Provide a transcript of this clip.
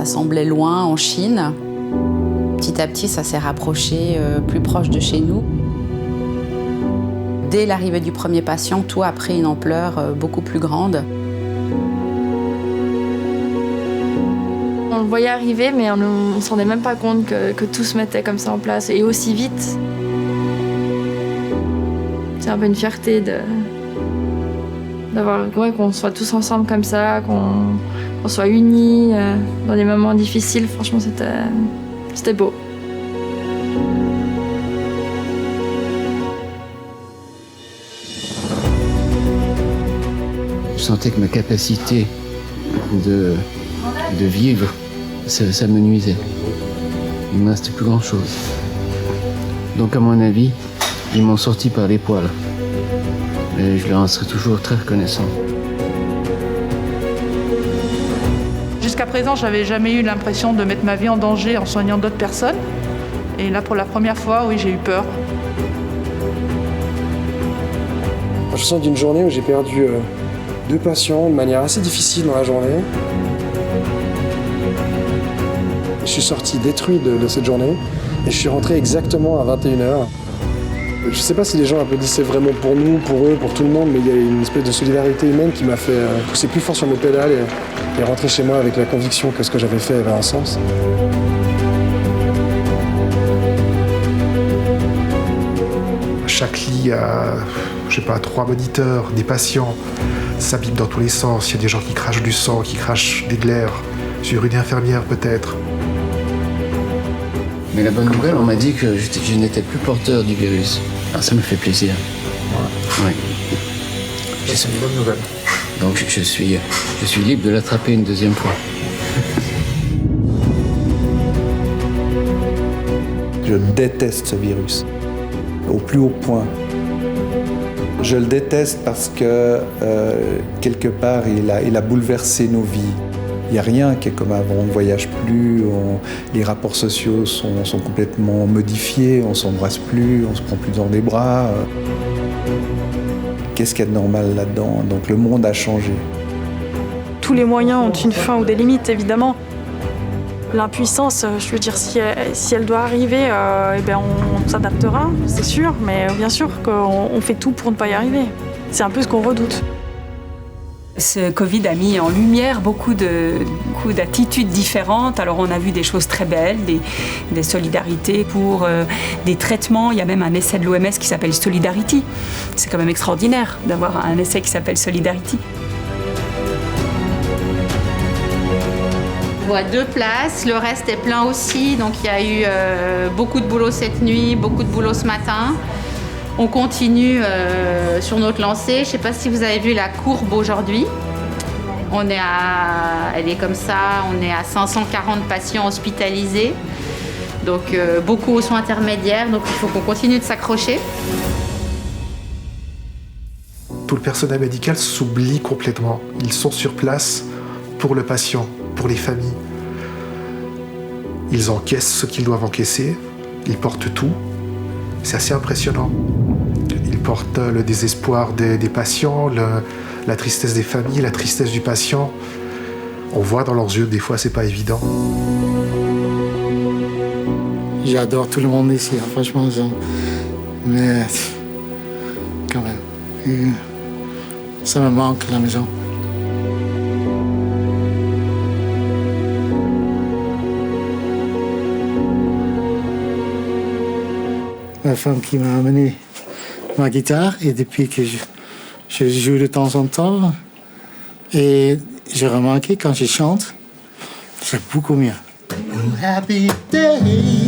ça semblait loin, en Chine. Petit à petit, ça s'est rapproché plus proche de chez nous. Dès l'arrivée du premier patient, tout a pris une ampleur beaucoup plus grande. On le voyait arriver, mais on ne se rendait même pas compte que tout se mettait comme ça en place, et aussi vite. C'est un peu une fierté d'avoir qu'on soit tous ensemble comme ça, qu'on soit unis dans des moments difficiles. Franchement, c'était beau. Je sentais que ma capacité de vivre, ça me nuisait. Il ne me restait plus grand-chose. Donc à mon avis, ils m'ont sorti par les poils. Et je leur en serai toujours très reconnaissant. Jusqu'à présent, je n'avais jamais eu l'impression de mettre ma vie en danger en soignant d'autres personnes. Et là, pour la première fois, oui, j'ai eu peur. Je me sens d'une journée où j'ai perdu 2 patients de manière assez difficile dans la journée. Je suis sorti détruit de cette journée et je suis rentré exactement à 21h. Je ne sais pas si les gens applaudissaient vraiment pour nous, pour eux, pour tout le monde, mais il y a une espèce de solidarité humaine qui m'a fait pousser plus fort sur mes pédales et rentrer chez moi avec la conviction que ce que j'avais fait avait un sens. Chaque lit a, je sais pas, 3 moniteurs, des patients. Ça pipe dans tous les sens. Il y a des gens qui crachent du sang, qui crachent des glaires. Sur une infirmière peut-être. Mais la bonne nouvelle, on m'a dit que je n'étais plus porteur du virus. Alors ça me fait plaisir. Ouais. C'est une bonne nouvelle. Donc je suis libre de l'attraper une deuxième fois. Je déteste ce virus, au plus haut point. Je le déteste parce que, quelque part, il a bouleversé nos vies. Il n'y a rien qui est comme avant, on ne voyage plus, les rapports sociaux sont complètement modifiés, on ne s'embrasse plus, on ne se prend plus dans les bras. Qu'est-ce qu'il y a de normal là-dedans? Donc le monde a changé. Tous les moyens ont une fin ou des limites, évidemment. L'impuissance, je veux dire, si elle doit arriver, on s'adaptera, c'est sûr, mais bien sûr qu'on fait tout pour ne pas y arriver. C'est un peu ce qu'on redoute. Ce Covid a mis en lumière beaucoup d'attitudes différentes. Alors on a vu des choses très belles, des solidarités pour des traitements. Il y a même un essai de l'OMS qui s'appelle Solidarity. C'est quand même extraordinaire d'avoir un essai qui s'appelle Solidarity. On voit 2 places, le reste est plein aussi. Donc il y a eu beaucoup de boulot cette nuit, beaucoup de boulot ce matin. On continue sur notre lancée. Je ne sais pas si vous avez vu la courbe aujourd'hui. Elle est comme ça, on est à 540 patients hospitalisés. Donc beaucoup aux soins intermédiaires, donc il faut qu'on continue de s'accrocher. Tout le personnel médical s'oublie complètement. Ils sont sur place pour le patient, pour les familles. Ils encaissent ce qu'ils doivent encaisser, ils portent tout. C'est assez impressionnant. Ils portent le désespoir des patients, la tristesse des familles, la tristesse du patient. On voit dans leurs yeux, des fois, c'est pas évident. J'adore tout le monde ici, franchement. Mais quand même, ça me manque la maison. Ma femme qui m'a amené ma guitare et depuis que je joue de temps en temps et j'ai remarqué quand je chante, c'est beaucoup mieux. Happy days.